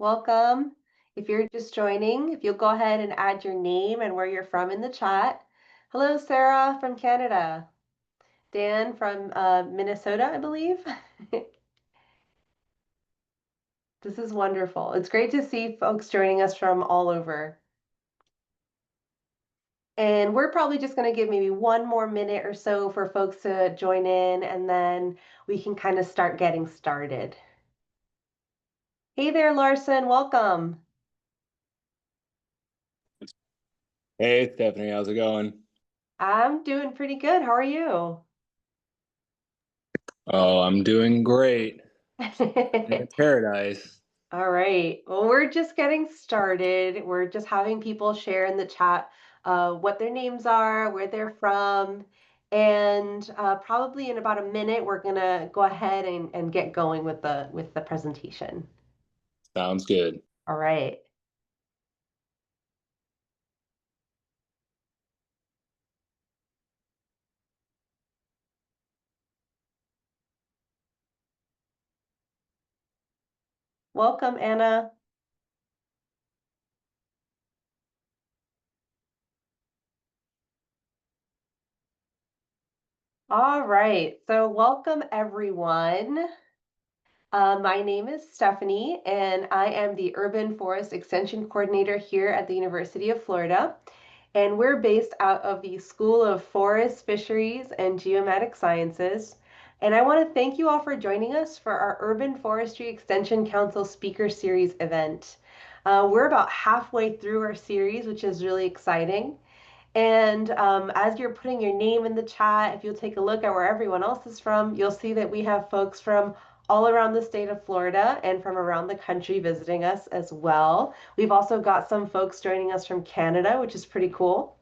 Welcome. If you're just joining, if you'll go ahead and add your name and where you're from in the chat. Hello, Sarah from Canada. Dan from Minnesota, I believe. This is wonderful. It's great to see folks joining us from all over. And we're probably just going to give maybe one more minute or so for folks to join in, and then we can kind of start getting started. Hey there, Larson. Welcome. Hey, Stephanie, how's it going? I'm doing pretty good. How are you? Oh, I'm doing great. In paradise. All right. Well, we're just getting started. We're just having people share in the chat what their names are, where they're from, and probably in about a minute, we're gonna go ahead and get going with the presentation. Sounds good. All right. Welcome, Anna. All right. So welcome, everyone. My name is Stephanie, and I am the Urban Forest Extension Coordinator here at the University of Florida. And we're based out of the School of Forest, Fisheries, and Geomatic Sciences. And I want to thank you all for joining us for our Urban Forestry Extension Council Speaker Series event. We're about halfway through our series, which is really exciting. And as you're putting your name in the chat, if you'll take a look at where everyone else is from, you'll see that we have folks from all around the state of Florida and from around the country visiting us as well. We've also got some folks joining us from Canada, which is pretty cool.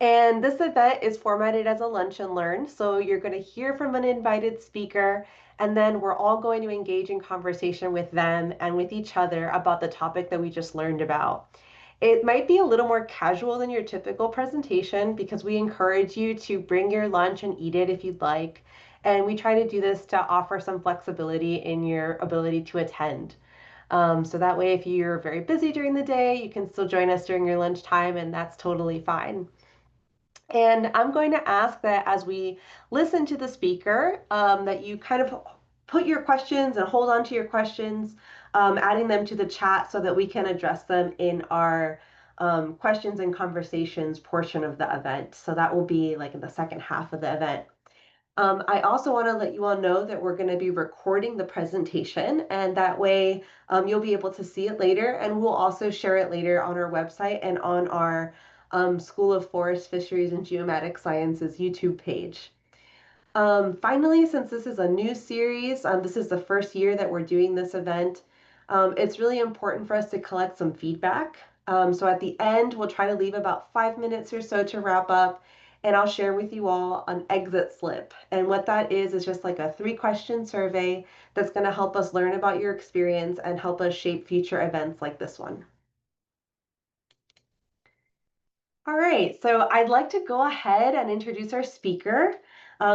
And this event is formatted as a lunch and learn. So you're going to hear from an invited speaker, and then we're all going to engage in conversation with them and with each other about the topic that we just learned about. It might be a little more casual than your typical presentation because we encourage you to bring your lunch and eat it if you'd like. And we try to do this to offer some flexibility in your ability to attend. So that way, if you're very busy during the day, you can still join us during your lunchtime, and that's totally fine. And I'm going to ask that as we listen to the speaker, that you kind of put your questions and hold on to your questions, adding them to the chat so that we can address them in our questions and conversations portion of the event. So that will be like in the second half of the event. I also want to let you all know that we're going to be recording the presentation, and that way you'll be able to see it later, and we'll also share it later on our website and on our School of Forest, Fisheries, and Geomatic Sciences YouTube page. Finally, since this is a new series, this is the first year that we're doing this event, it's really important for us to collect some feedback. So at the end, we'll try to leave about 5 minutes or so to wrap up, and I'll share with you all an exit slip. And what that is just like a 3-question survey that's going to help us learn about your experience and help us shape future events like this one. All right, so I'd like to go ahead and introduce our speaker.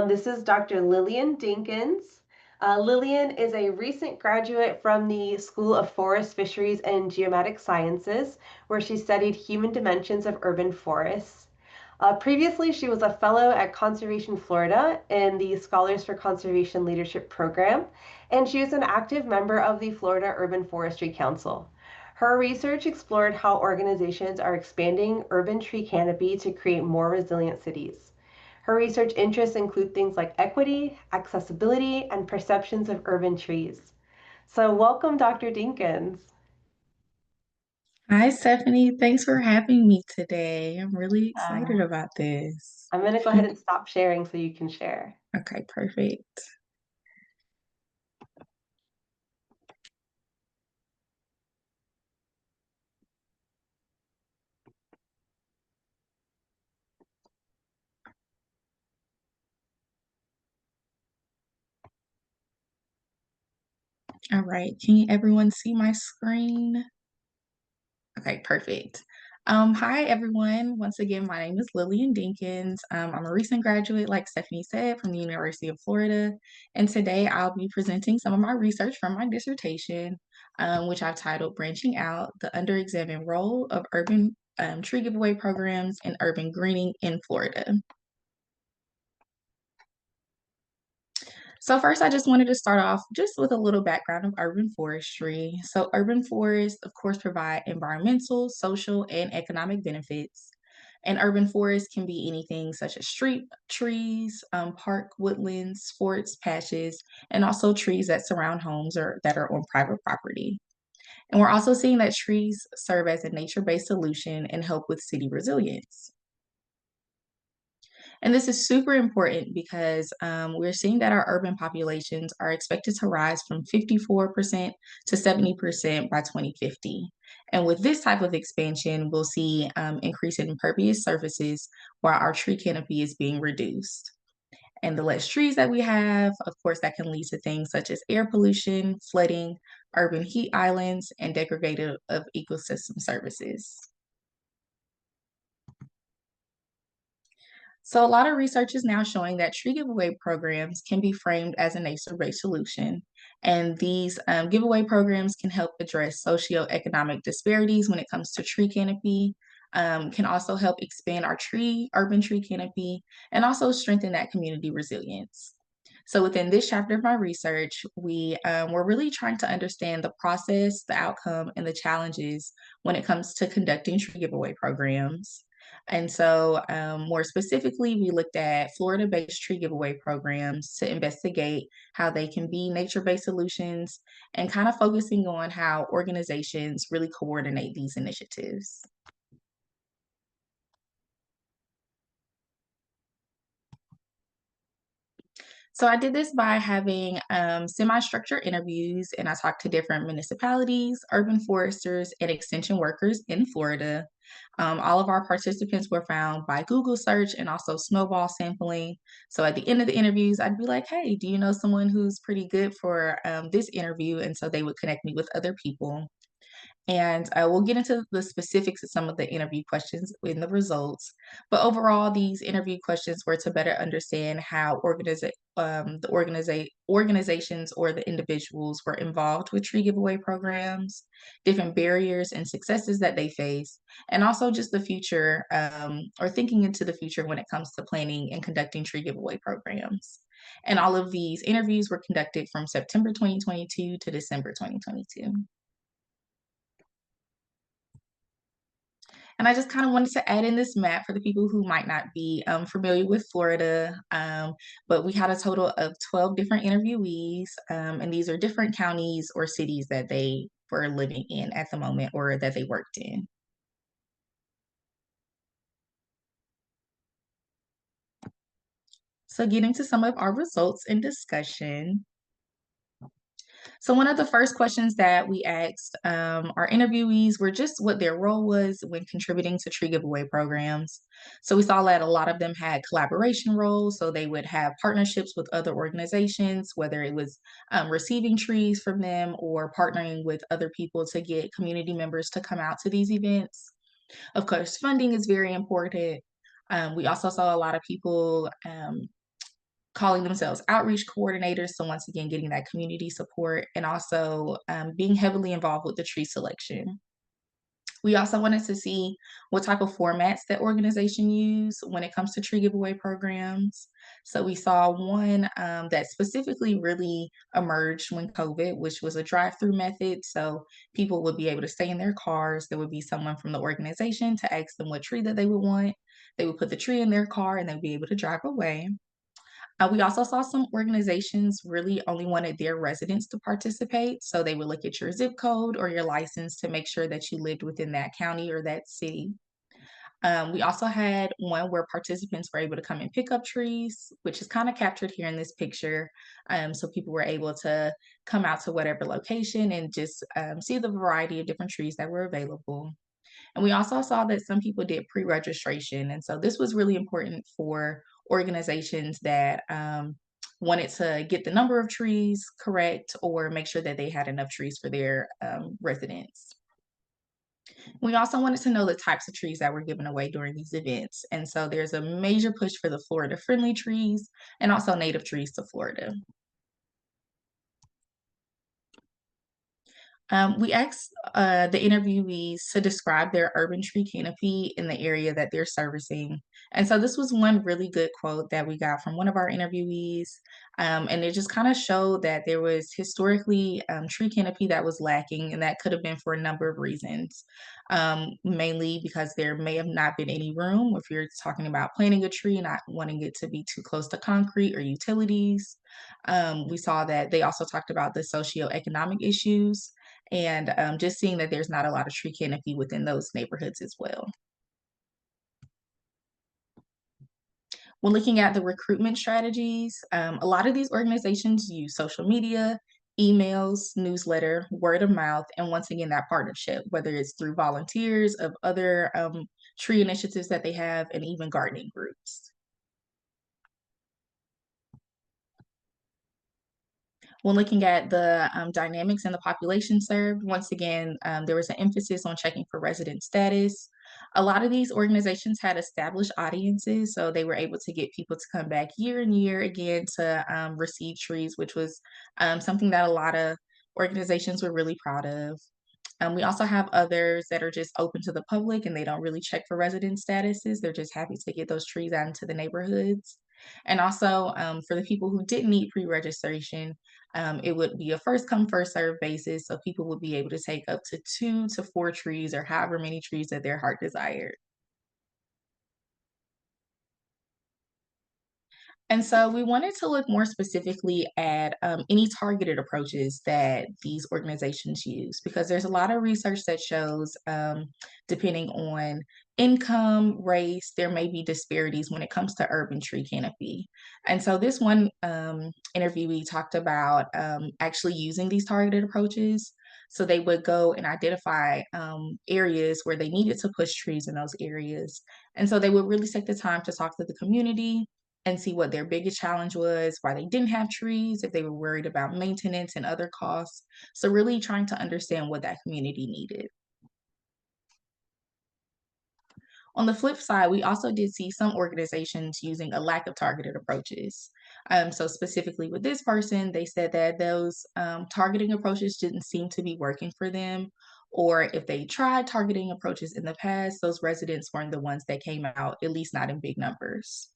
This is Dr. Lillian Dinkins. Lillian is a recent graduate from the School of Forest, Fisheries, and Geomatic Sciences, where she studied human dimensions of urban forests. Previously, she was a fellow at Conservation Florida in the Scholars for Conservation Leadership Program, and she is an active member of the Florida Urban Forestry Council. Her research explored how organizations are expanding urban tree canopy to create more resilient cities. Her research interests include things like equity, accessibility, and perceptions of urban trees. So welcome, Dr. Dinkins. Hi, Stephanie. Thanks for having me today. I'm really excited about this. I'm going to go ahead and stop sharing so you can share. Okay, perfect. All right, can everyone see my screen? Okay, perfect. Hi, everyone. Once again, my name is Lillian Dinkins. I'm a recent graduate, like Stephanie said, from the University of Florida. And today I'll be presenting some of my research from my dissertation. which I've titled Branching Out, the Underexamined Role of Urban Tree Giveaway Programs and Urban Greening in Florida. So first, I just wanted to start off just with a little background of urban forestry. So urban forests, of course, provide environmental, social, and economic benefits. And urban forests can be anything such as street trees, park woodlands, sports patches, and also trees that surround homes or that are on private property. And we're also seeing that trees serve as a nature-based solution and help with city resilience. And this is super important because we're seeing that our urban populations are expected to rise from 54% to 70% by 2050. And with this type of expansion, we'll see increase in impervious surfaces while our tree canopy is being reduced. And the less trees that we have, of course, that can lead to things such as air pollution, flooding, urban heat islands, and degradation of ecosystem services. So a lot of research is now showing that tree giveaway programs can be framed as a nature-based solution. And these giveaway programs can help address socioeconomic disparities when it comes to tree canopy, can also help expand our urban tree canopy, and also strengthen that community resilience. So within this chapter of my research, we're really trying to understand the process, the outcome, and the challenges when it comes to conducting tree giveaway programs. And so, more specifically, we looked at Florida based tree giveaway programs to investigate how they can be nature based solutions and kind of focusing on how organizations really coordinate these initiatives. So I did this by having semi-structured interviews, and I talked to different municipalities, urban foresters, and extension workers in Florida. All of our participants were found by Google search and also snowball sampling. So at the end of the interviews, I'd be like, hey, do you know someone who's pretty good for this interview? And so they would connect me with other people. And we'll get into the specifics of some of the interview questions in the results. But overall, these interview questions were to better understand how organizations or the individuals were involved with tree giveaway programs, different barriers and successes that they face, and also just the future or thinking into the future when it comes to planning and conducting tree giveaway programs. And all of these interviews were conducted from September 2022 to December 2022. And I just kind of wanted to add in this map for the people who might not be familiar with Florida. But we had a total of 12 different interviewees, and these are different counties or cities that they were living in at the moment or that they worked in. So getting to some of our results and discussion. So one of the first questions that we asked our interviewees were just what their role was when contributing to tree giveaway programs. So we saw that a lot of them had collaboration roles. So they would have partnerships with other organizations, whether it was receiving trees from them or partnering with other people to get community members to come out to these events. Of course, funding is very important. We also saw a lot of people calling themselves outreach coordinators. So once again, getting that community support and also being heavily involved with the tree selection. We also wanted to see what type of formats that organization use when it comes to tree giveaway programs. So we saw one that specifically really emerged when COVID, which was a drive-through method. So people would be able to stay in their cars. There would be someone from the organization to ask them what tree that they would want. They would put the tree in their car and they'd be able to drive away. We also saw some organizations really only wanted their residents to participate. So they would look at your zip code or your license to make sure that you lived within that county or that city. We also had one where participants were able to come and pick up trees, which is kind of captured here in this picture. So people were able to come out to whatever location and just see the variety of different trees that were available. And we also saw that some people did pre-registration. And so this was really important for organizations that wanted to get the number of trees correct or make sure that they had enough trees for their residents. We also wanted to know the types of trees that were given away during these events. And so there's a major push for the Florida friendly trees and also native trees to Florida. We asked the interviewees to describe their urban tree canopy in the area that they're servicing. And so this was one really good quote that we got from one of our interviewees. And it just kind of showed that there was historically tree canopy that was lacking, and that could have been for a number of reasons. Mainly because there may have not been any room if you're talking about planting a tree, not wanting it to be too close to concrete or utilities. We saw that they also talked about the socioeconomic issues and just seeing that there's not a lot of tree canopy within those neighborhoods as well. When looking at the recruitment strategies, a lot of these organizations use social media, emails, newsletter, word of mouth, and once again, that partnership, whether it's through volunteers of other tree initiatives that they have, and even gardening groups. When looking at the dynamics in the population served, once again, there was an emphasis on checking for resident status. A lot of these organizations had established audiences, so they were able to get people to come back year and year again to receive trees, which was something that a lot of organizations were really proud of. We also have others that are just open to the public and they don't really check for resident statuses. They're just happy to get those trees out into the neighborhoods. And also for the people who didn't need pre-registration, it would be a first come, first serve basis. So people would be able to take up to 2 to 4 trees or however many trees that their heart desired. And so we wanted to look more specifically at any targeted approaches that these organizations use, because there's a lot of research that shows, depending on income, race, there may be disparities when it comes to urban tree canopy. And so this one interviewee talked about actually using these targeted approaches. So they would go and identify areas where they needed to push trees in those areas. And so they would really take the time to talk to the community and see what their biggest challenge was, why they didn't have trees, if they were worried about maintenance and other costs. So really trying to understand what that community needed. On the flip side, we also did see some organizations using a lack of targeted approaches. So specifically with this person, they said that those targeting approaches didn't seem to be working for them, or if they tried targeting approaches in the past, those residents weren't the ones that came out, at least not in big numbers.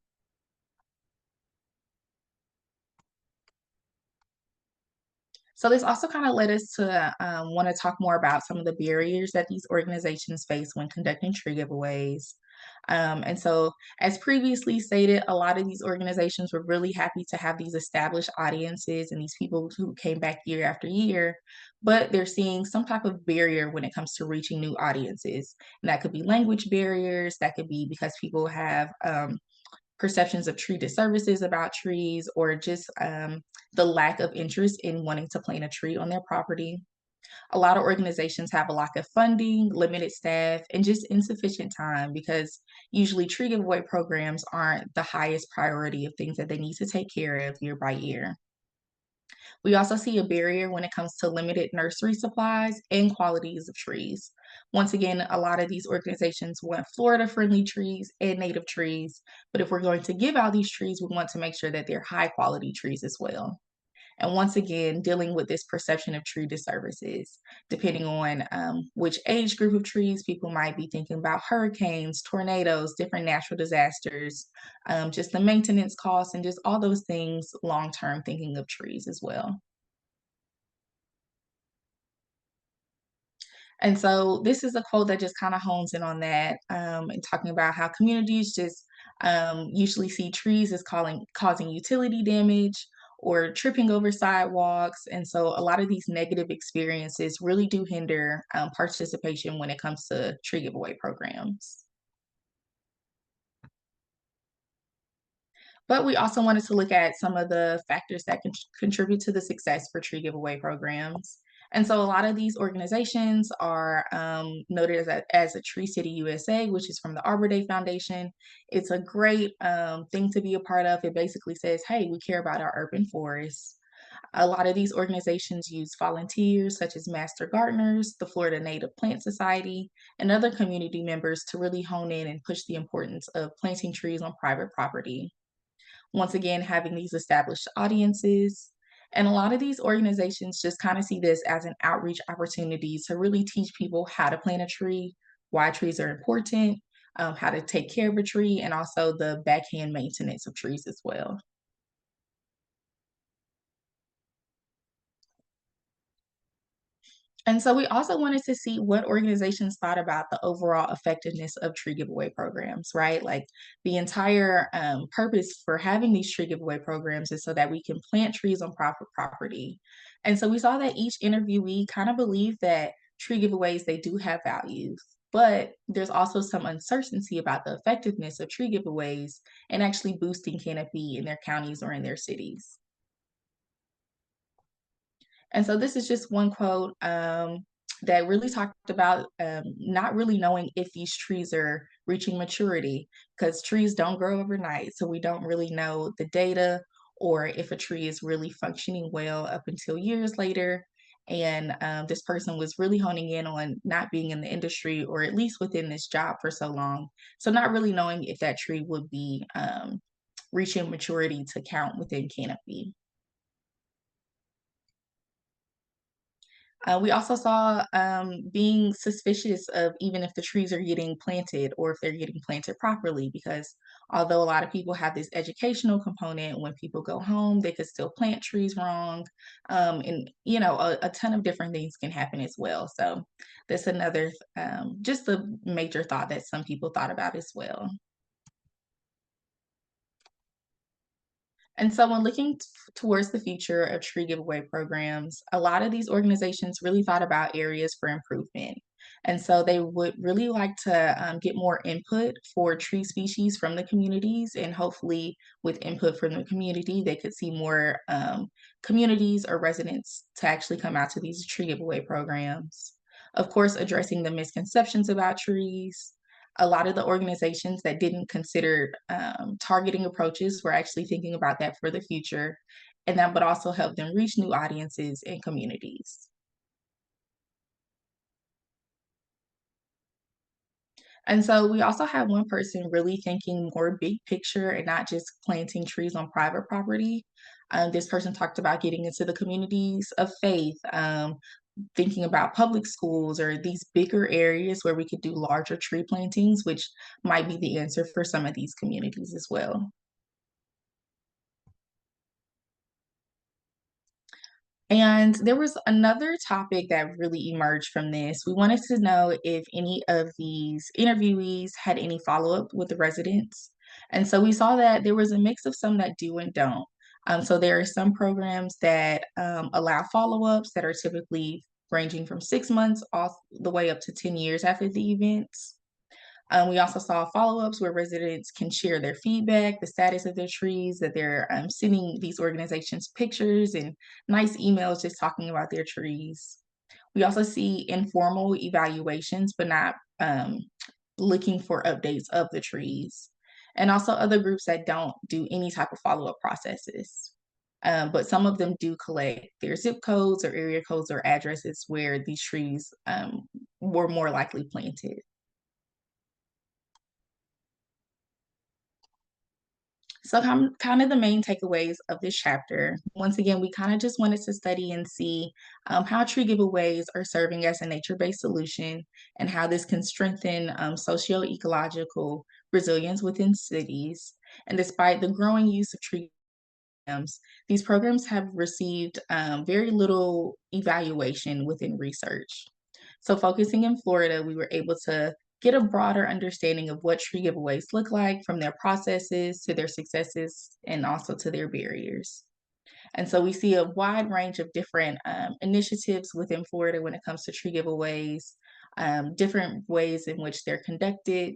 So this also kind of led us to want to talk more about some of the barriers that these organizations face when conducting tree giveaways. And so, as previously stated, a lot of these organizations were really happy to have these established audiences and these people who came back year after year, but they're seeing some type of barrier when it comes to reaching new audiences. And that could be language barriers, that could be because people have perceptions of tree disservices about trees, or just the lack of interest in wanting to plant a tree on their property. A lot of organizations have a lack of funding, limited staff, and just insufficient time, because usually tree giveaway programs aren't the highest priority of things that they need to take care of year by year. We also see a barrier when it comes to limited nursery supplies and qualities of trees. Once again, a lot of these organizations want Florida-friendly trees and native trees, but if we're going to give out these trees, we want to make sure that they're high-quality trees as well. And once again, dealing with this perception of tree disservices, depending on which age group of trees, people might be thinking about hurricanes, tornadoes, different natural disasters, just the maintenance costs, and just all those things long-term thinking of trees as well. And so this is a quote that just kind of hones in on that, and talking about how communities just usually see trees as causing utility damage or tripping over sidewalks. And so a lot of these negative experiences really do hinder participation when it comes to tree giveaway programs. But we also wanted to look at some of the factors that can contribute to the success for tree giveaway programs. And so a lot of these organizations are noted as a Tree City USA, which is from the Arbor Day Foundation. It's a great thing to be a part of. It basically says, hey, we care about our urban forests. A lot of these organizations use volunteers such as master gardeners, the Florida Native Plant Society, and other community members to really hone in and push the importance of planting trees on private property. Once again, having these established audiences. And a lot of these organizations just kind of see this as an outreach opportunity to really teach people how to plant a tree, why trees are important, how to take care of a tree, and also the backhand maintenance of trees as well. And so we also wanted to see what organizations thought about the overall effectiveness of tree giveaway programs, right? Like the entire purpose for having these tree giveaway programs is so that we can plant trees on proper property. And so we saw that each interviewee kind of believed that tree giveaways, they do have value, but there's also some uncertainty about the effectiveness of tree giveaways and actually boosting canopy in their counties or in their cities. And so this is just one quote that really talked about not really knowing if these trees are reaching maturity because trees don't grow overnight. So we don't really know the data or if a tree is really functioning well up until years later. And this person was really honing in on not being in the industry or at least within this job for so long. So not really knowing if that tree would be reaching maturity to count within canopy. We also saw being suspicious of even if the trees are getting planted or if they're getting planted properly, because although a lot of people have this educational component, when people go home, they could still plant trees wrong. And, you know, a ton of different things can happen as well. So that's another, just a major thought that some people thought about as well. And so, when looking towards the future of tree giveaway programs, a lot of these organizations really thought about areas for improvement. And so, they would really like to get more input for tree species from the communities. And hopefully, with input from the community, they could see more communities or residents to actually come out to these tree giveaway programs. Of course, addressing the misconceptions about trees, a lot of the organizations that didn't consider targeting approaches were actually thinking about that for the future, and that would also help them reach new audiences and communities. And so we also had one person really thinking more big picture and not just planting trees on private property. This person talked about getting into the communities of faith, thinking about public schools or these bigger areas where we could do larger tree plantings, which might be the answer for some of these communities as well. And there was another topic that really emerged from this. We wanted to know if any of these interviewees had any follow-up with the residents. And so we saw that there was a mix of some that do and don't. So there are some programs that allow follow-ups that are typically ranging from 6 months all the way up to 10 years after the events. We also saw follow-ups where residents can share their feedback, the status of their trees, that they're sending these organizations pictures and nice emails just talking about their trees. We also see informal evaluations, but not looking for updates of the trees. And also other groups that don't do any type of follow-up processes. But some of them do collect their zip codes or area codes or addresses where these trees were more likely planted. So kind of the main takeaways of this chapter. Once again, we kind of just wanted to study and see how tree giveaways are serving as a nature-based solution and how this can strengthen socio-ecological resilience within cities. And despite the growing use of tree programs, these programs have received very little evaluation within research. So focusing in Florida, we were able to get a broader understanding of what tree giveaways look like from their processes to their successes and also to their barriers. And so we see a wide range of different initiatives within Florida when it comes to tree giveaways, different ways in which they're conducted,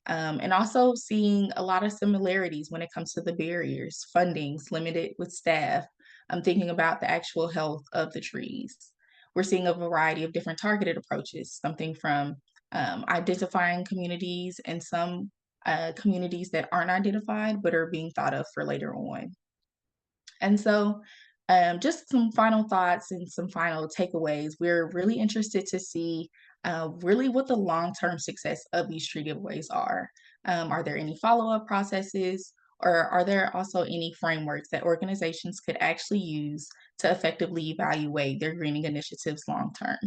and also seeing a lot of similarities when it comes to the barriers, fundings, limited with staff. I'm thinking about the actual health of the trees. We're seeing a variety of different targeted approaches, something from identifying communities and some communities that aren't identified but are being thought of for later on. And so, just some final thoughts and some final takeaways. We're really interested to see really what the long term success of these tree giveaways are. Are there any follow up processes? Or are there also any frameworks that organizations could actually use to effectively evaluate their greening initiatives long term?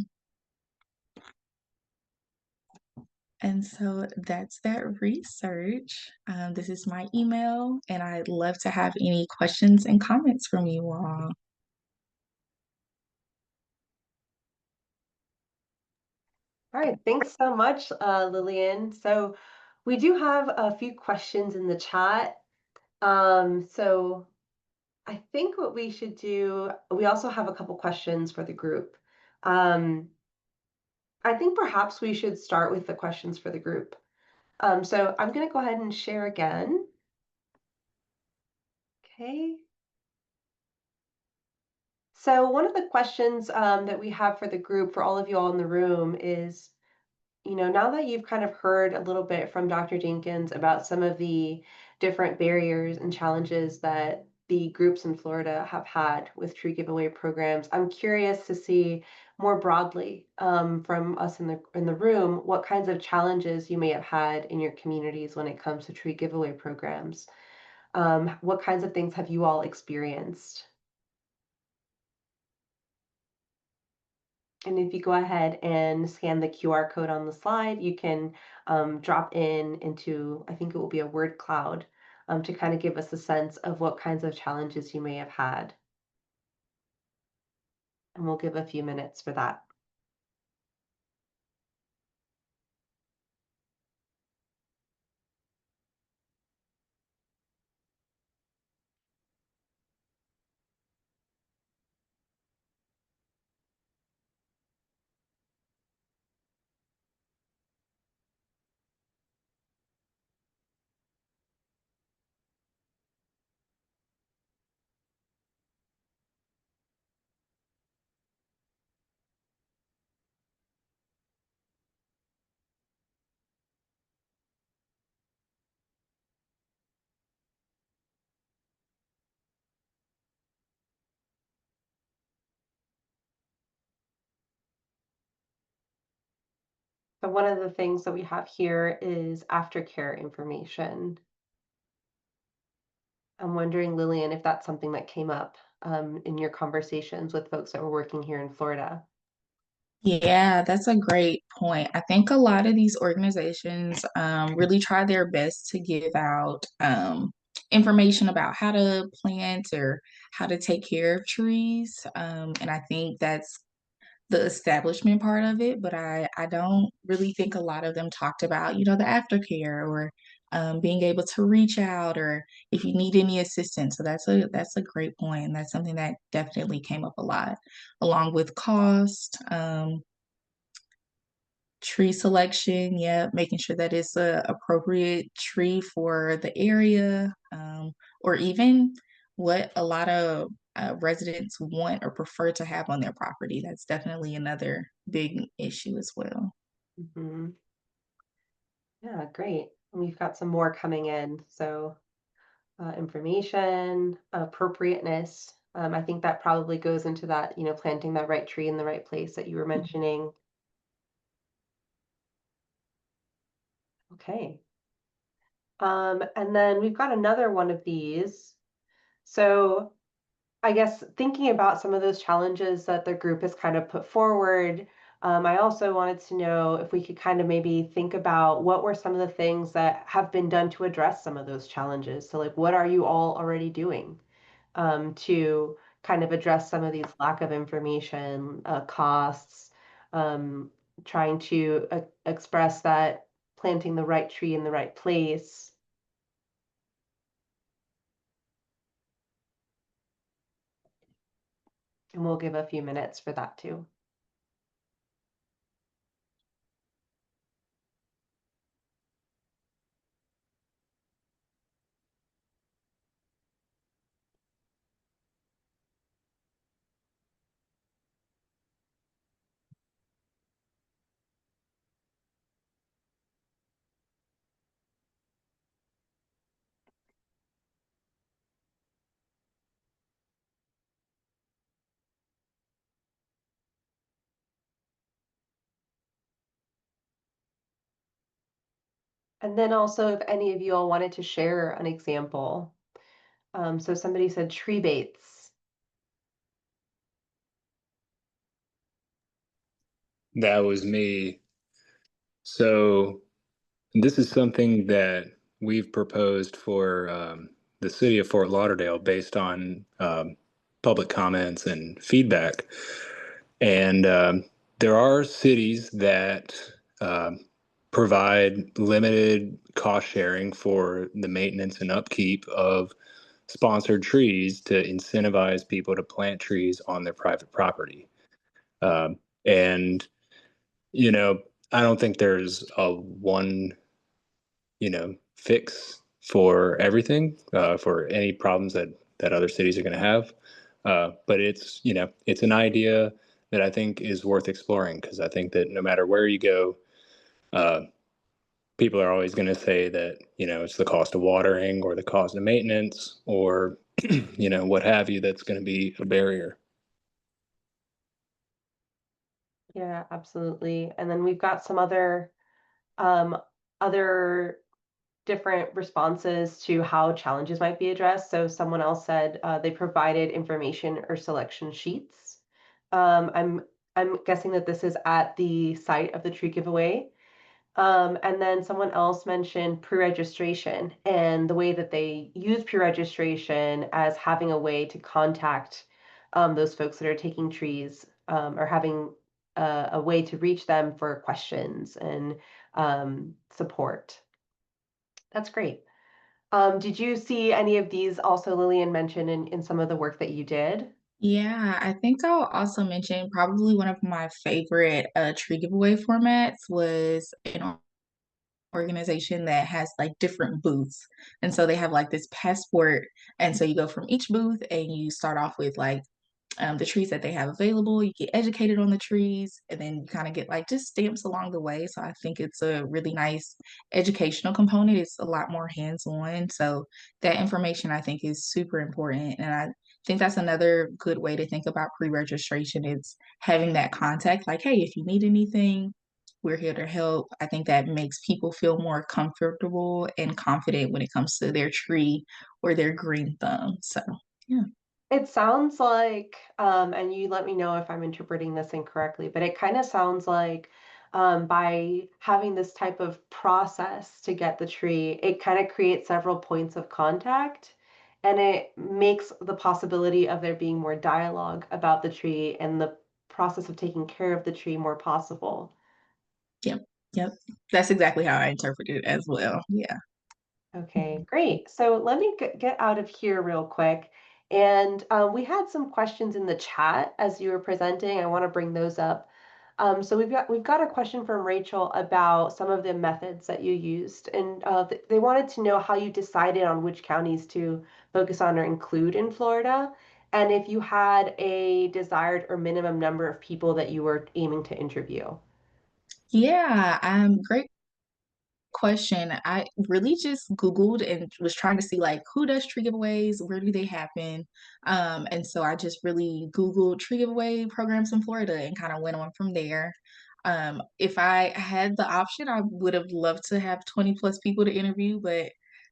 And so that's that research. This is my email, and I'd love to have any questions and comments from you all. All right, thanks so much, Lillian. So we do have a few questions in the chat. So I think what we should do, we also have a couple questions for the group. I think perhaps we should start with the questions for the group. So I'm going to go ahead and share again. Okay. So one of the questions that we have for the group, for all of you all in the room is, now that you've kind of heard a little bit from Dr. Dinkins about some of the different barriers and challenges that the groups in Florida have had with tree giveaway programs, I'm curious to see more broadly from us in the room what kinds of challenges you may have had in your communities when it comes to tree giveaway programs. What kinds of things have you all experienced? And if you go ahead and scan the QR code on the slide, you can drop into, I think it will be a word cloud, to kind of give us a sense of what kinds of challenges you may have had. And we'll give a few minutes for that. So one of the things that we have here is aftercare information. I'm wondering, Lillian, if that's something that came up in your conversations with folks that were working here in Florida. Yeah, that's a great point. I think a lot of these organizations really try their best to give out information about how to plant or how to take care of trees. And I think that's the establishment part of it, but I don't really think a lot of them talked about, the aftercare or being able to reach out or if you need any assistance. So that's a great point. And that's something that definitely came up a lot, along with cost, tree selection, yeah, making sure that it's a appropriate tree for the area, or even what a lot of residents want or prefer to have on their property. That's definitely another big issue as well. Mhm. Yeah, great. We've got some more coming in. So information, appropriateness. I think that probably goes into that, planting that right tree in the right place that you were mentioning. Okay. And then we've got another one of these. So I guess thinking about some of those challenges that the group has kind of put forward, I also wanted to know if we could kind of maybe think about what were some of the things that have been done to address some of those challenges. So, like, what are you all already doing to kind of address some of these lack of information, costs, um, trying to express that planting the right tree in the right place? And we'll give a few minutes for that too. And then also, if any of you all wanted to share an example. So somebody said tree baits. That was me. So this is something that we've proposed for the city of Fort Lauderdale based on public comments and feedback. And there are cities that um, provide limited cost sharing for the maintenance and upkeep of sponsored trees to incentivize people to plant trees on their private property. And, you know, I don't think there's a one, fix for everything, for any problems that other cities are going to have. But it's an idea that I think is worth exploring because I think that no matter where you go, uh, people are always going to say that, it's the cost of watering or the cost of maintenance or, what have you, that's going to be a barrier. Yeah, absolutely. And then we've got some um, other different responses to how challenges might be addressed. So someone else said they provided information or selection sheets. Um, I'm I'm guessing that this is at the site of the tree giveaway. And then someone else mentioned pre-registration and the way that they use pre-registration as having a way to contact those folks that are taking trees or having a way to reach them for questions and support. That's great. Did you see any of these also, Lillian, mentioned in some of the work that you did? Yeah, I think I'll also mention probably one of my favorite tree giveaway formats was an organization that has like different booths. And so they have like this passport. And so you go from each booth and you start off with like the trees that they have available. You get educated on the trees, and then you kind of get like just stamps along the way. So I think it's a really nice educational component. It's a lot more hands-on. So that information I think is super important. And I think that's another good way to think about pre-registration is having that contact, like, hey, if you need anything, we're here to help. I think that makes people feel more comfortable and confident when it comes to their tree or their green thumb. So yeah. It sounds like, and you let me know if I'm interpreting this incorrectly, but it kind of sounds like by having this type of process to get the tree, it kind of creates several points of contact and it makes the possibility of there being more dialogue about the tree and the process of taking care of the tree more possible. Yep, yep. That's exactly how I interpret it as well. Yeah. Okay, great. So let me get out of here real quick. And we had some questions in the chat as you were presenting. I want to bring those up. So we've got a question from Rachel about some of the methods that you used, and they wanted to know how you decided on which counties to focus on or include in Florida, and if you had a desired or minimum number of people that you were aiming to interview. Yeah, great question. I really just Googled and was trying to see like who does tree giveaways, where do they happen? And so I just really Googled tree giveaway programs in Florida and kind of went on from there. If I had the option, I would have loved to have 20 plus people to interview, but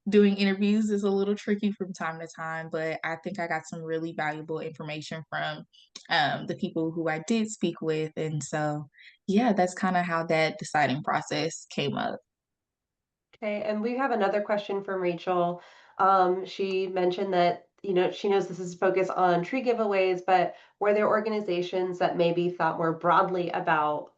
doing interviews is a little tricky from time to time. But I think I got some really valuable information from the people who I did speak with. And so, yeah, that's kind of how that deciding process came up. Okay, and we have another question from Rachel. She mentioned that, she knows this is focused on tree giveaways, but were there organizations that maybe thought more broadly about,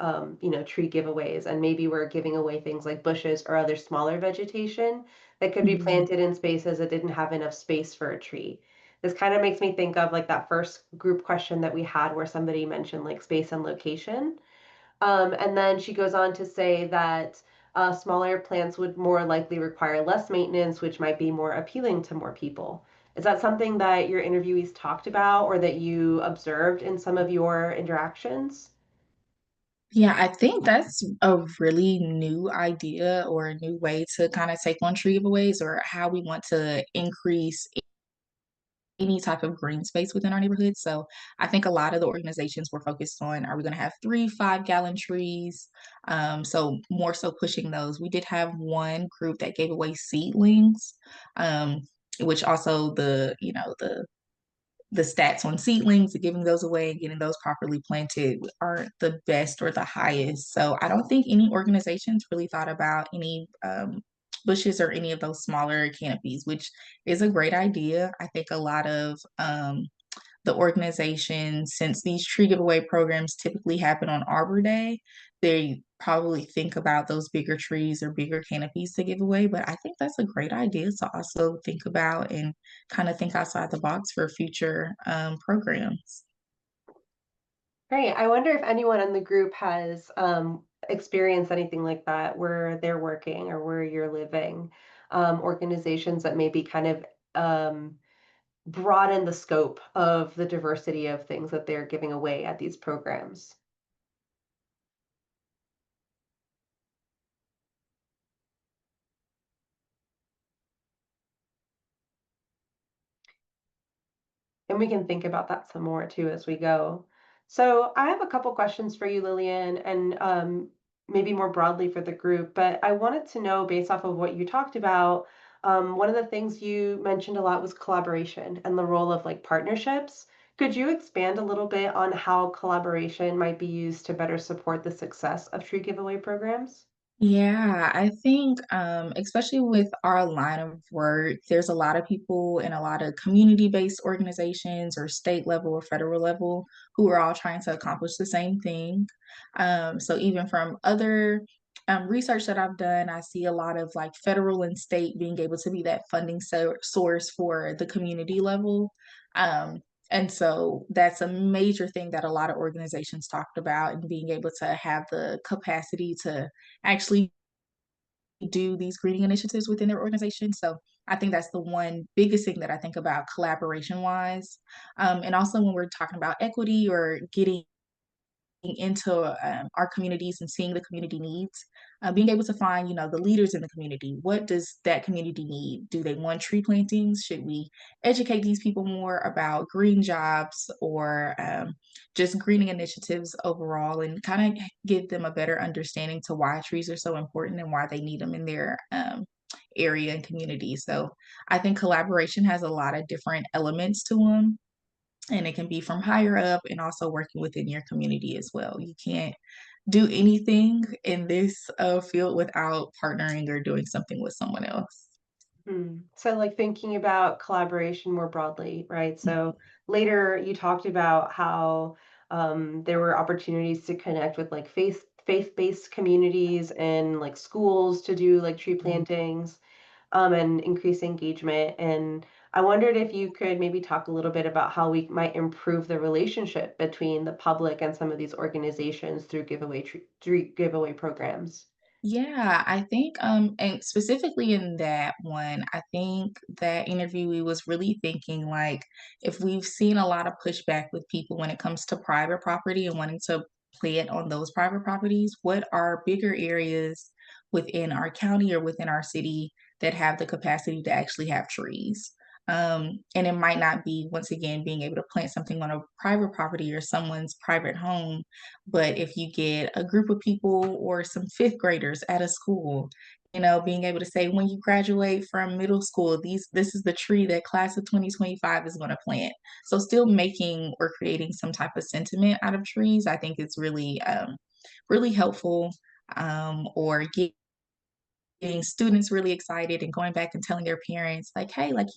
tree giveaways and maybe were giving away things like bushes or other smaller vegetation that could be Mhm. planted in spaces that didn't have enough space for a tree? This kind of makes me think of like that first group question that we had where somebody mentioned like space and location. And then she goes on to say that smaller plants would more likely require less maintenance, which might be more appealing to more people. Is that something that your interviewees talked about or that you observed in some of your interactions? Yeah, I think that's a really new idea or a new way to kind of take on tree giveaways or how we want to increase any type of green space within our neighborhood. So I think a lot of the organizations were focused on, are we going to have 3 5 gallon trees? So more so pushing those. We did have one group that gave away seedlings, um, which also the stats on seedlings and giving those away and getting those properly planted aren't the best or the highest. So I don't think any organizations really thought about any bushes or any of those smaller canopies, which is a great idea. I think a lot of the organization, since these tree giveaway programs typically happen on Arbor Day, they probably think about those bigger trees or bigger canopies to give away. But I think that's a great idea to also think about and kind of think outside the box for future programs. Great. I wonder if anyone in the group has experienced anything like that where they're working or where you're living, organizations that maybe kind of um, broaden the scope of the diversity of things that they're giving away at these programs. And we can think about that some more too as we go. So I have a couple questions for you, Lillian, and maybe more broadly for the group. But I wanted to know, based off of what you talked about, one of the things you mentioned a lot was collaboration and the role of like partnerships. Could you expand a little bit on how collaboration might be used to better support the success of tree giveaway programs? Yeah, I think especially with our line of work, there's a lot of people in a lot of community-based organizations or state level or federal level who are all trying to accomplish the same thing. So even from other research that I've done, I see a lot of like federal and state being able to be that funding source for the community level. Um, and so that's a major thing that a lot of organizations talked about, and being able to have the capacity to actually do these greening initiatives within their organization. So I think that's the one biggest thing that I think about collaboration wise. And also when we're talking about equity or getting into our communities and seeing the community needs, being able to find, the leaders in the community. What does that community need? Do they want tree plantings? Should we educate these people more about green jobs or just greening initiatives overall, and kind of give them a better understanding to why trees are so important and why they need them in their area and community. So I think collaboration has a lot of different elements to them, and it can be from higher up and also working within your community as well. You can't do anything in this field without partnering or doing something with someone else. So, like thinking about collaboration more broadly, right? So later you talked about how there were opportunities to connect with like faith-based communities and like schools to do like tree Mhm. plantings and increase engagement. And I wondered if you could maybe talk a little bit about how we might improve the relationship between the public and some of these organizations through tree giveaway programs. Yeah, I think, and specifically in that one, I think that interviewee was really thinking like, if we've seen a lot of pushback with people when it comes to private property and wanting to plant on those private properties, what are bigger areas within our county or within our city that have the capacity to actually have trees? And it might not be, once again, being able to plant something on a private property or someone's private home, but if you get a group of people or some fifth graders at a school, being able to say, when you graduate from middle school, this is the tree that class of 2025 is going to plant. So still making or creating some type of sentiment out of trees, I think is really, really helpful. Or getting students really excited and going back and telling their parents, like, hey, like,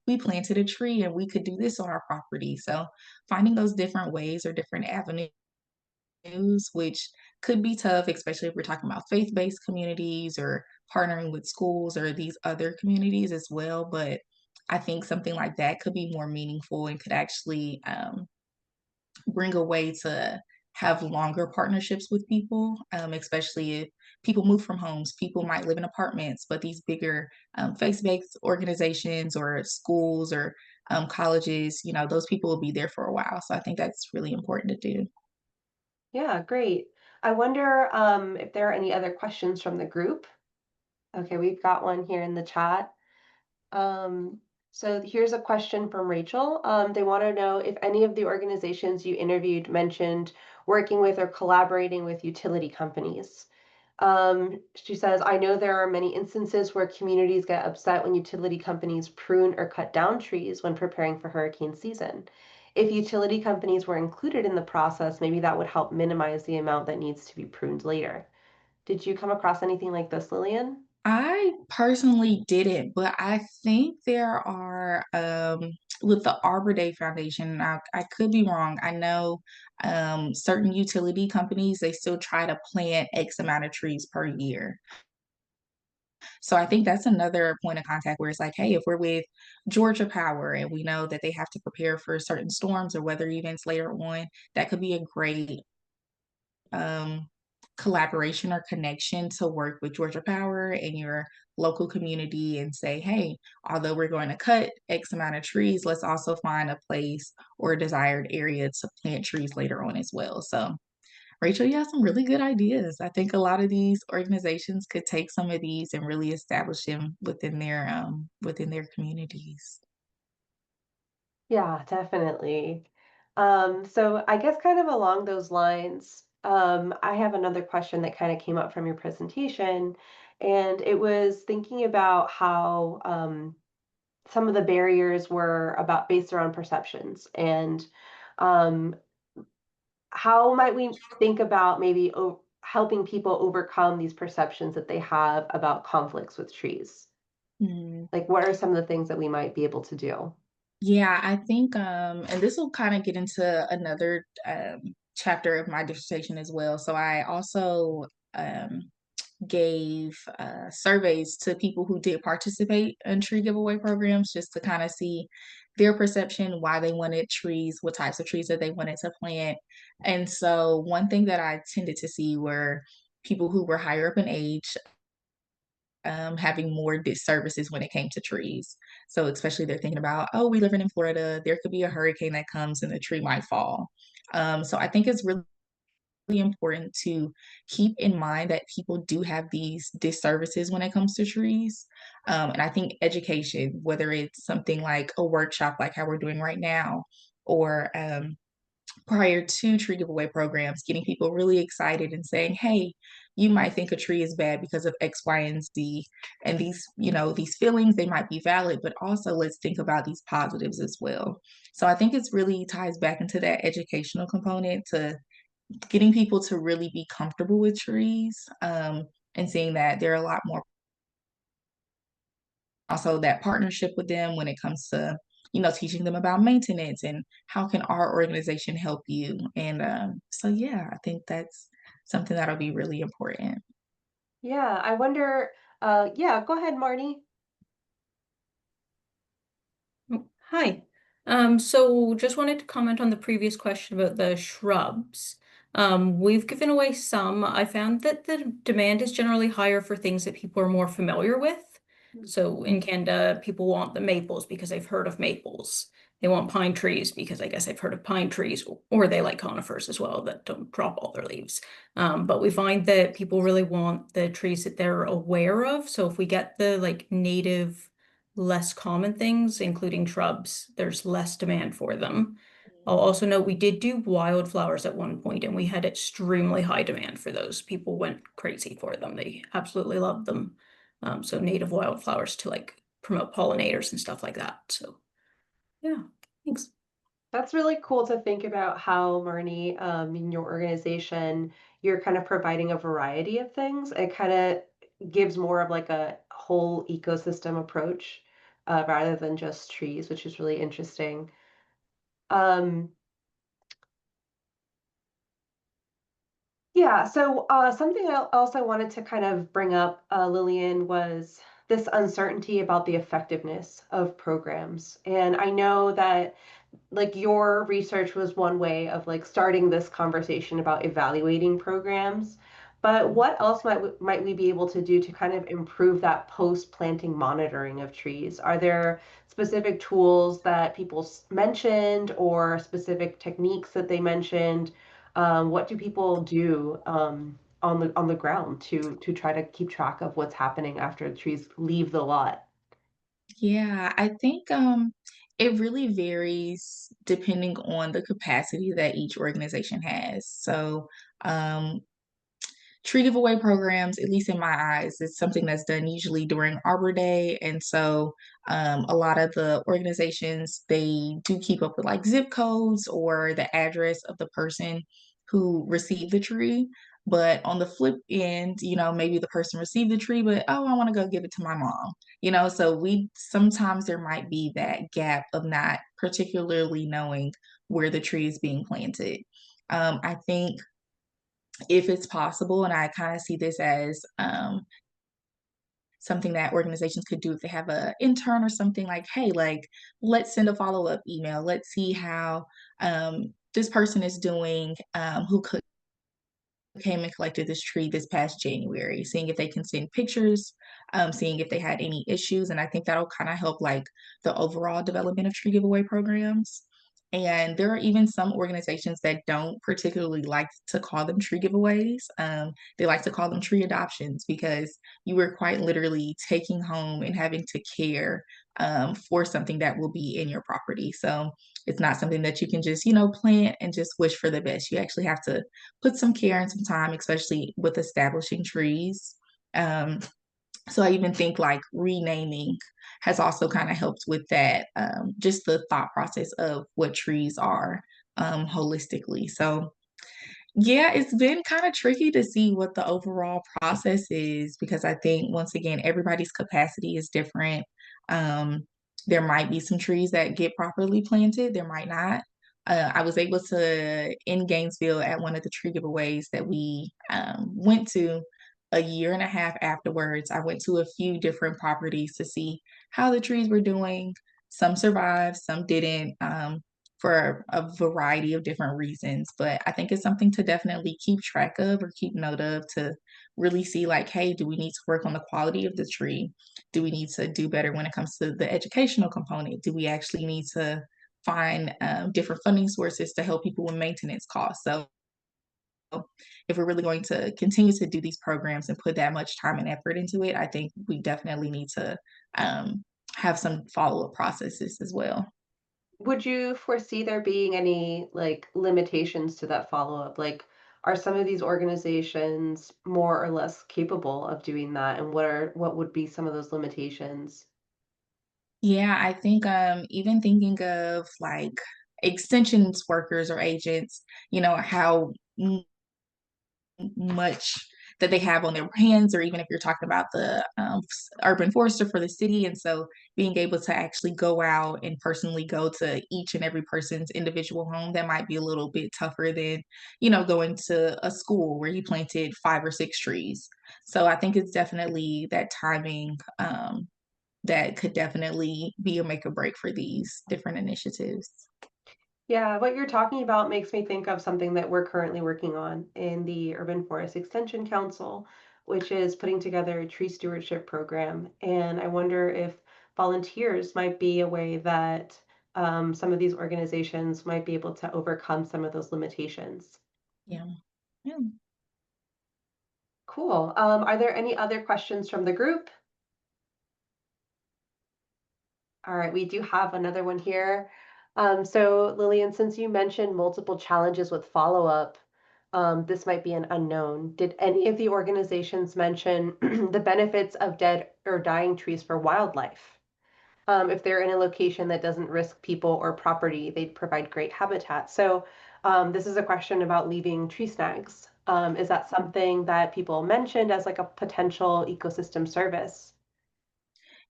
we planted a tree and we could do this on our property. So finding those different ways or different avenues, which could be tough, especially if we're talking about faith-based communities or partnering with schools or these other communities as well. But I think something like that could be more meaningful and could actually bring a way to have longer partnerships with people, especially if people move from homes. People might live in apartments, but these bigger faith-based organizations or schools or colleges, those people will be there for a while. So I think that's really important to do. Yeah, great. I wonder if there are any other questions from the group. Okay, we've got one here in the chat. Um, So here's a question from Rachel. They want to know if any of the organizations you interviewed mentioned working with or collaborating with utility companies. She says, I know there are many instances where communities get upset when utility companies prune or cut down trees when preparing for hurricane season. If utility companies were included in the process, maybe that would help minimize the amount that needs to be pruned later. Did you come across anything like this, Lillian? I personally didn't, but I think there are with the Arbor Day Foundation, I could be wrong. I know certain utility companies, they still try to plant X amount of trees per year. So I think that's another point of contact where it's like, hey, if we're with Georgia Power and we know that they have to prepare for certain storms or weather events later on, that could be a great um, collaboration or connection to work with Georgia Power and your local community and say, hey, although we're going to cut X amount of trees, let's also find a place or a desired area to plant trees later on as well. So, Rachel, you have some really good ideas. I think a lot of these organizations could take some of these and really establish them within their communities. Yeah, definitely. So I guess kind of along those lines, I have another question that kind of came up from your presentation, and it was thinking about how some of the barriers were about based around perceptions, and um, how might we think about maybe helping people overcome these perceptions that they have about conflicts with trees? Mm. Like, what are some of the things that we might be able to do? Yeah, I think, and this will kind of get into another chapter of my dissertation as well. So I also um, gave surveys to people who did participate in tree giveaway programs just to kind of see their perception, why they wanted trees, what types of trees that they wanted to plant. And so one thing that I tended to see were people who were higher up in age having more disservices when it came to trees. So especially they're thinking about, oh, we live in Florida, there could be a hurricane that comes and the tree might fall. So I think it's really important to keep in mind that people do have these disservices when it comes to trees. And I think education, whether it's something like a workshop like how we're doing right now, or prior to tree giveaway programs, getting people really excited and saying, hey, you might think a tree is bad because of X, Y, and Z. And these, these feelings, they might be valid, but also let's think about these positives as well. So I think it's really ties back into that educational component to getting people to really be comfortable with trees and seeing that there are a lot more also that partnership with them when it comes to teaching them about maintenance and how can our organization help you. And so yeah, I think that's something that'll be really important. Yeah, I wonder, yeah, go ahead, Marty. Hi. So just wanted to comment on the previous question about the shrubs. We've given away some. I found that the demand is generally higher for things that people are more familiar with. So in Canada, people want the maples because they've heard of maples. They want pine trees because I guess they've heard of pine trees, or they like conifers as well that don't drop all their leaves. But we find that people really want the trees that they're aware of. So if we get the like native less common things, including shrubs, there's less demand for them. I'll also note we did do wildflowers at one point and we had extremely high demand for those. People went crazy for them. They absolutely loved them. So native wildflowers to like promote pollinators and stuff like that. So yeah, thanks. That's really cool to think about how, Marnie, in your organization, you're kind of providing a variety of things. It kind of gives more of like a whole ecosystem approach rather than just trees, which is really interesting. Um, Yeah, so something else I wanted to kind of bring up, Lillian, was this uncertainty about the effectiveness of programs. And I know that like your research was one way of like starting this conversation about evaluating programs, but what else might we be able to do to kind of improve that post-planting monitoring of trees? Are there specific tools that people mentioned or specific techniques that they mentioned? What do people do on the ground to try to keep track of what's happening after trees leave the lot? Yeah, I think it really varies depending on the capacity that each organization has. So, um, tree giveaway programs, at least in my eyes, is something that's done usually during Arbor Day. And so a lot of the organizations, they do keep up with like zip codes or the address of the person who received the tree. But on the flip end, maybe the person received the tree, but oh, I want to go give it to my mom. So we sometimes there might be that gap of not particularly knowing where the tree is being planted. I think if it's possible, and I kind of see this as something that organizations could do if they have a intern or something like, hey, like let's send a follow-up email. Let's see how this person is doing who could came and collected this tree this past January, seeing if they can send pictures, seeing if they had any issues. And I think that'll kind of help like the overall development of tree giveaway programs. And there are even some organizations that don't particularly like to call them tree giveaways. They like to call them tree adoptions because you were quite literally taking home and having to care for something that will be in your property. So it's not something that you can just, plant and just wish for the best. You actually have to put some care and some time, especially with establishing trees. Um, so I even think like renaming has also kind of helped with that, just the thought process of what trees are holistically. So yeah, it's been kind of tricky to see what the overall process is because I think once again, everybody's capacity is different. Um, there might be some trees that get properly planted, there might not. I was able to in Gainesville at one of the tree giveaways that we went to a year and a half afterwards. I went to a few different properties to see how the trees were doing. Some survived, some didn't. For a variety of different reasons. But I think it's something to definitely keep track of or keep note of to really see like, hey, do we need to work on the quality of the tree? Do we need to do better when it comes to the educational component? Do we actually need to find different funding sources to help people with maintenance costs? So if we're really going to continue to do these programs and put that much time and effort into it, I think we definitely need to have some follow-up processes as well. Would you foresee there being any like limitations to that follow-up? Like, are some of these organizations more or less capable of doing that? And what would be some of those limitations? Yeah, I think even thinking of like extensions workers or agents, how much that they have on their hands, or even if you're talking about the urban forester for the city. And so being able to actually go out and personally go to each and every person's individual home, that might be a little bit tougher than, going to a school where you planted 5 or 6 trees. So I think it's definitely that timing that could definitely be a make or break for these different initiatives. Yeah, what you're talking about makes me think of something that we're currently working on in the Urban Forest Extension Council, which is putting together a tree stewardship program. And I wonder if volunteers might be a way that some of these organizations might be able to overcome some of those limitations. Yeah. Yeah. Cool. Are there any other questions from the group? All right, we do have another one here. So Lillian, since you mentioned multiple challenges with follow-up, this might be an unknown. Did any of the organizations mention the benefits of dead or dying trees for wildlife? If they're in a location that doesn't risk people or property, they'd provide great habitat. So this is a question about leaving tree snags. Is that something that people mentioned as like a potential ecosystem service?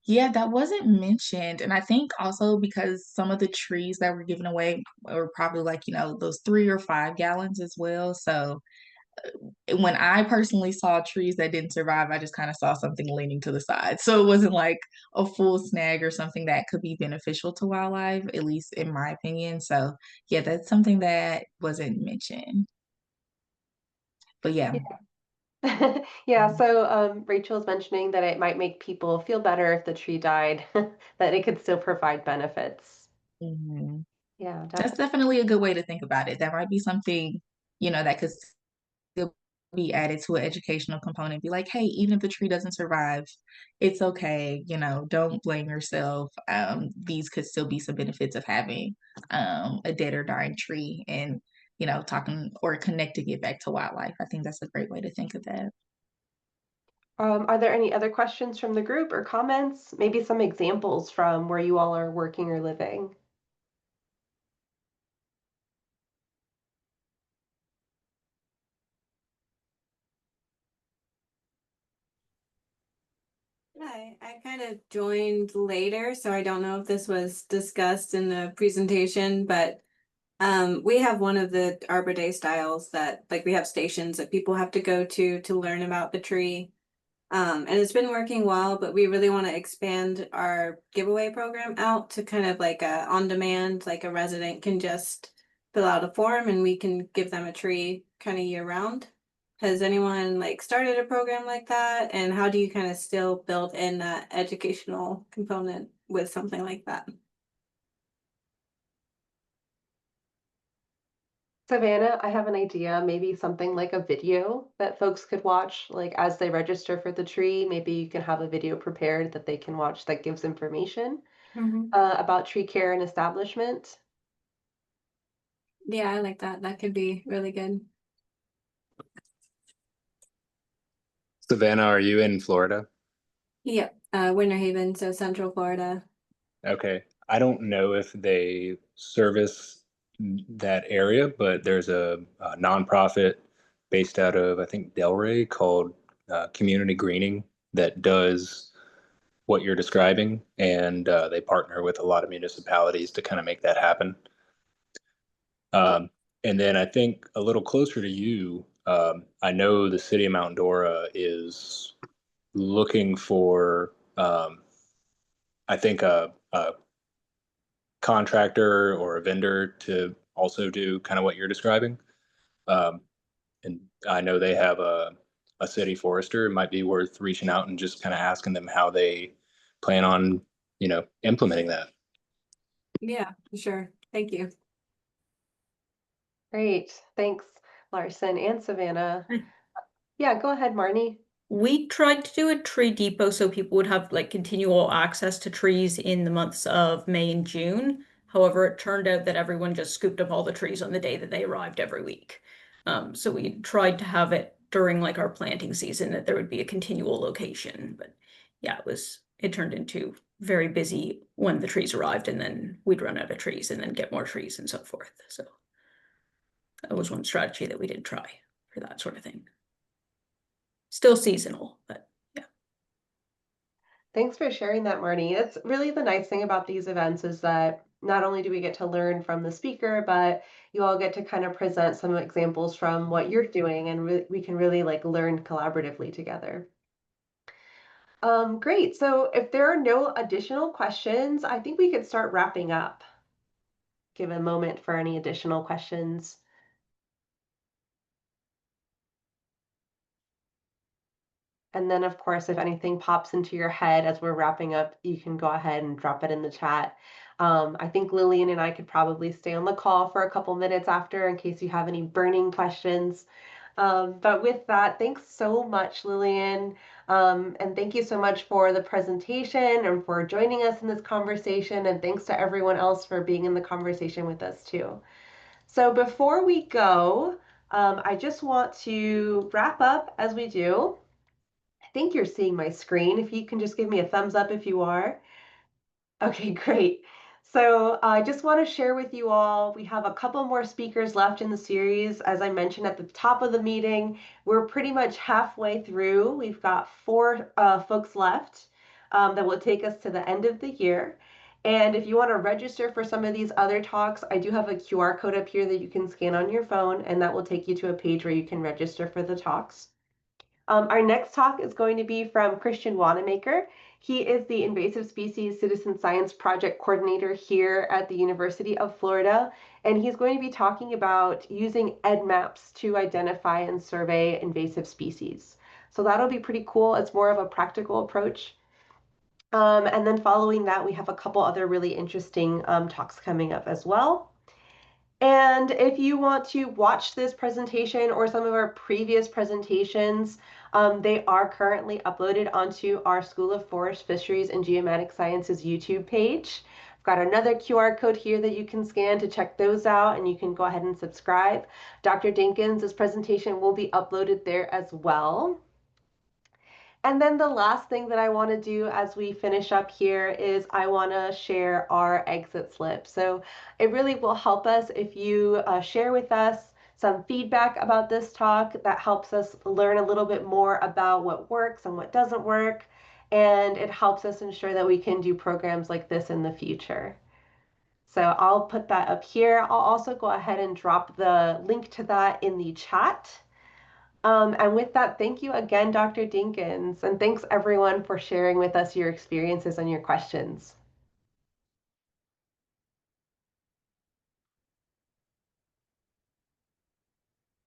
Yeah, that wasn't mentioned. And I think also because some of the trees that were given away were probably like, those 3 or 5 gallons as well. So when I personally saw trees that didn't survive, I just kind of saw something leaning to the side. So it wasn't like a full snag or something that could be beneficial to wildlife, at least in my opinion. So yeah, that's something that wasn't mentioned. But yeah. Yeah, so Rachel's mentioning that it might make people feel better if the tree died, that it could still provide benefits. Mhm. Yeah, That's definitely. definitely a good way to think about it. That might be something, that could still be added to an educational component. Be like, hey, even if the tree doesn't survive, it's okay. Don't blame yourself. These could still be some benefits of having a dead or dying tree, and talking or connecting it back to wildlife. I think that's a great way to think of that. Are there any other questions from the group or comments? Maybe some examples from where you all are working or living? I kind of joined later, so I don't know if this was discussed in the presentation, but we have one of the Arbor Day styles that like we have stations that people have to go to learn about the tree. And it's been working well, but we really want to expand our giveaway program out to kind of like a on demand, like a resident can just fill out a form and we can give them a tree kind of year round. Has anyone like started a program like that? And how do you kind of still build in that educational component with something like that? Savannah, I have an idea, maybe something like a video that folks could watch, like as they register for the tree. Maybe you can have a video prepared that they can watch that gives information about tree care and establishment. Yeah, I like that. That could be really good. Savannah, are you in Florida? Yep. Winter Haven, so Central Florida. Okay. I don't know if they service that area, but there's a nonprofit based out of, I think, Delray called Community Greening that does what you're describing, and they partner with a lot of municipalities to kind of make that happen. And then I think a little closer to you, I know the city of Mount Dora is looking for, I think, a contractor or a vendor to also do kind of what you're describing. Um, and I know they have a city forester. It might be worth reaching out and just kind of asking them how they plan on, implementing that. Yeah, for sure. Thank you. Great. Thanks, Larson and Savannah. Hi. Yeah, go ahead, Marnie. We tried to do a tree depot so people would have like continual access to trees in the months of May and June. However, it turned out that everyone just scooped up all the trees on the day that they arrived every week. So we tried to have it during like our planting season that there would be a continual location. But yeah, it turned into very busy when the trees arrived, and then we'd run out of trees and then get more trees and so forth. So that was one strategy that we did try for that sort of thing. Still seasonal, but yeah. Thanks for sharing that, Marnie. It's really the nice thing about these events is that not only do we get to learn from the speaker, but you all get to kind of present some examples from what you're doing, and we can really like learn collaboratively together. Great. So if there are no additional questions, I think we could start wrapping up. Give a moment for any additional questions. And then, of course, if anything pops into your head as we're wrapping up, you can go ahead and drop it in the chat. I think Lillian and I could probably stay on the call for a couple minutes after in case you have any burning questions. But with that, thanks so much, Lillian. And thank you so much for the presentation and for joining us in this conversation. And thanks to everyone else for being in the conversation with us too. So before we go, I just want to wrap up as we do. I think you're seeing my screen. If you can just give me a thumbs up if you are. Okay, great. So I just want to share with you all, we have a couple more speakers left in the series. As I mentioned at the top of the meeting, we're pretty much halfway through. We've got four folks left that will take us to the end of the year. And if you want to register for some of these other talks, I do have a QR code up here that you can scan on your phone, and that will take you to a page where you can register for the talks. Our next talk is going to be from Christian Wanamaker. He is the Invasive Species Citizen Science Project Coordinator here at the University of Florida, and he's going to be talking about using EdMaps to identify and survey invasive species. So that'll be pretty cool. It's more of a practical approach. And then following that, we have a couple other really interesting talks coming up as well. And if you want to watch this presentation or some of our previous presentations, they are currently uploaded onto our School of Forest, Fisheries, and Geomatic Sciences YouTube page. I've got another QR code here that you can scan to check those out, and you can go ahead and subscribe. Dr. Dinkins' presentation will be uploaded there as well. And then the last thing that I want to do as we finish up here is I want to share our exit slip. So it really will help us if you share with us some feedback about this talk. That helps us learn a little bit more about what works and what doesn't work. And it helps us ensure that we can do programs like this in the future. So I'll put that up here. I'll also go ahead and drop the link to that in the chat. And with that, thank you again, Dr. Dinkins, and thanks everyone for sharing with us your experiences and your questions.